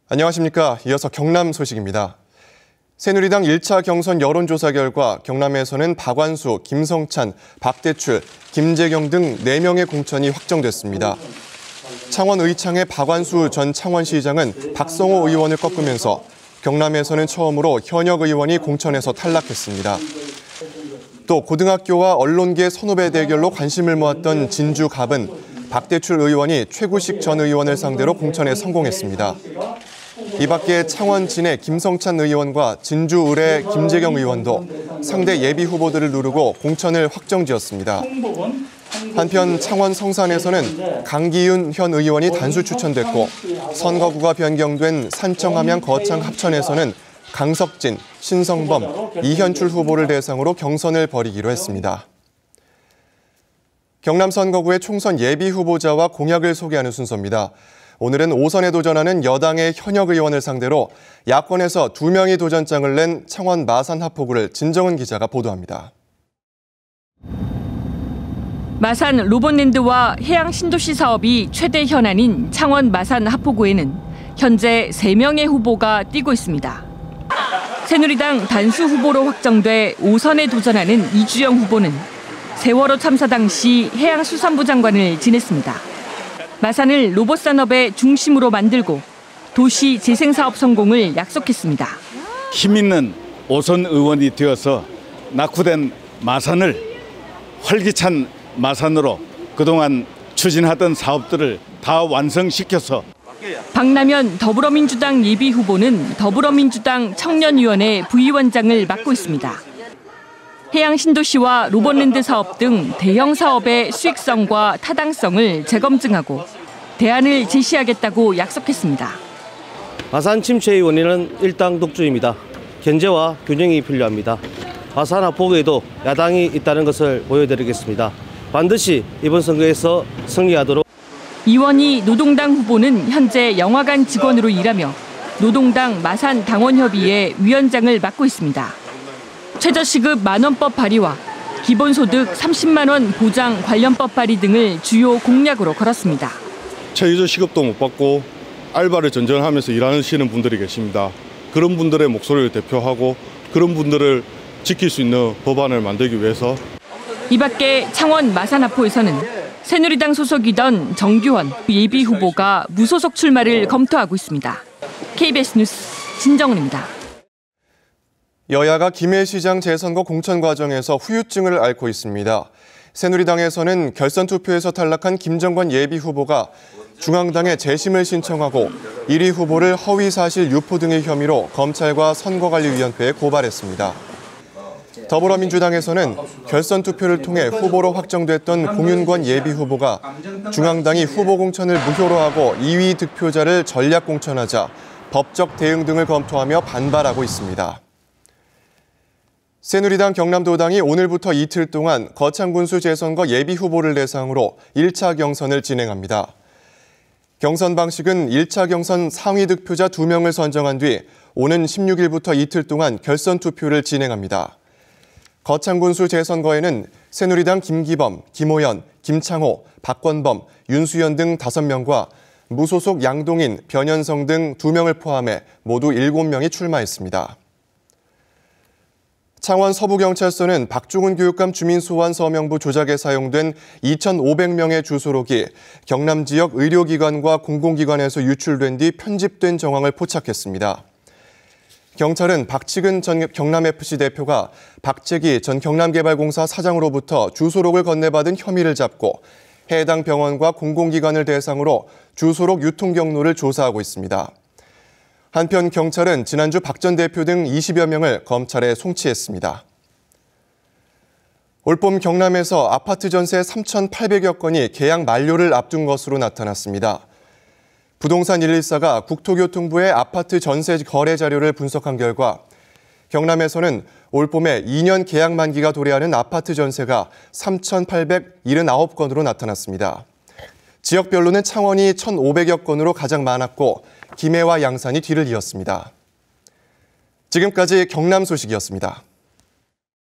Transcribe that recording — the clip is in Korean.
안녕하십니까. 이어서 경남 소식입니다. 새누리당 1차 경선 여론조사 결과 경남에서는 박완수, 김성찬, 박대출, 김재경 등 4명의 공천이 확정됐습니다. 창원 의창의 박완수 전 창원시장은 박성호 의원을 꺾으면서 경남에서는 처음으로 현역 의원이 공천에서 탈락했습니다. 또 고등학교와 언론계 선후배 대결로 관심을 모았던 진주 갑은 박대출 의원이 최구식 전 의원을 상대로 공천에 성공했습니다. 이 밖에 창원 진의 김성찬 의원과 진주 을의 김재경 의원도 상대 예비 후보들을 누르고 공천을 확정지었습니다. 한편 창원 성산에서는 강기윤 현 의원이 단수 추천됐고 선거구가 변경된 산청, 함양, 거창 합천에서는 강석진, 신성범, 이현출 후보를 대상으로 경선을 벌이기로 했습니다. 경남 선거구의 총선 예비 후보자와 공약을 소개하는 순서입니다. 오늘은 5선에 도전하는 여당의 현역 의원을 상대로 야권에서 2명이 도전장을 낸 창원 마산 하포구를 진정은 기자가 보도합니다. 마산 로봇랜드와 해양 신도시 사업이 최대 현안인 창원 마산 하포구에는 현재 3명의 후보가 뛰고 있습니다. 새누리당 단수 후보로 확정돼 5선에 도전하는 이주영 후보는 세월호 참사 당시 해양수산부 장관을 지냈습니다. 마산을 로봇 산업의 중심으로 만들고 도시 재생사업 성공을 약속했습니다. 힘있는 5선 의원이 되어서 낙후된 마산을 활기찬 마산으로 그동안 추진하던 사업들을 다 완성시켜서 박남현 더불어민주당 예비 후보는 더불어민주당 청년위원회 부위원장을 맡고 있습니다. 해양 신도시와 로봇랜드 사업 등 대형 사업의 수익성과 타당성을 재검증하고 대안을 제시하겠다고 약속했습니다. 마산 침체의 원인은 일당 독주입니다. 견제와 균형이 필요합니다. 마산 하포구에도 야당이 있다는 것을 보여드리겠습니다. 반드시 이번 선거에서 승리하도록. 이원희 노동당 후보는 현재 영화관 직원으로 일하며 노동당 마산 당원협의회 위원장을 맡고 있습니다. 최저시급 만원법 발의와 기본소득 30만 원 보장 관련법 발의 등을 주요 공약으로 걸었습니다. 최저시급도 못 받고 알바를 전전하면서 일하시는 분들이 계십니다. 그런 분들의 목소리를 대표하고 그런 분들을 지킬 수 있는 법안을 만들기 위해서. 이 밖에 창원 마산하포에서는 새누리당 소속이던 정규원 예비 후보가 무소속 출마를 검토하고 있습니다. KBS 뉴스 진정은입니다. 여야가 김해 시장 재선거 공천 과정에서 후유증을 앓고 있습니다. 새누리당에서는 결선 투표에서 탈락한 김정관 예비 후보가 중앙당에 재심을 신청하고 1위 후보를 허위사실 유포 등의 혐의로 검찰과 선거관리위원회에 고발했습니다. 더불어민주당에서는 결선 투표를 통해 후보로 확정됐던 공윤권 예비 후보가 중앙당이 후보 공천을 무효로 하고 2위 득표자를 전략 공천하자 법적 대응 등을 검토하며 반발하고 있습니다. 새누리당 경남도당이 오늘부터 이틀 동안 거창군수 재선거 예비 후보를 대상으로 1차 경선을 진행합니다. 경선 방식은 1차 경선 상위 득표자 2명을 선정한 뒤 오는 16일부터 이틀 동안 결선 투표를 진행합니다. 거창군수 재선거에는 새누리당 김기범, 김호연, 김창호, 박권범, 윤수연 등 5명과 무소속 양동인, 변현성 등 2명을 포함해 모두 7명이 출마했습니다. 창원 서부경찰서는 박종훈 교육감 주민소환 서명부 조작에 사용된 2,500명의 주소록이 경남 지역 의료기관과 공공기관에서 유출된 뒤 편집된 정황을 포착했습니다. 경찰은 박치근 전 경남FC 대표가 박재기 전 경남개발공사 사장으로부터 주소록을 건네받은 혐의를 잡고 해당 병원과 공공기관을 대상으로 주소록 유통 경로를 조사하고 있습니다. 한편 경찰은 지난주 박 전 대표 등 20여 명을 검찰에 송치했습니다. 올봄 경남에서 아파트 전세 3,800여 건이 계약 만료를 앞둔 것으로 나타났습니다. 부동산 114가 국토교통부의 아파트 전세 거래 자료를 분석한 결과 경남에서는 올봄에 2년 계약 만기가 도래하는 아파트 전세가 3,879건으로 나타났습니다. 지역별로는 창원이 1,500여 건으로 가장 많았고 김해와 양산이 뒤를 이었습니다. 지금까지 경남 소식이었습니다.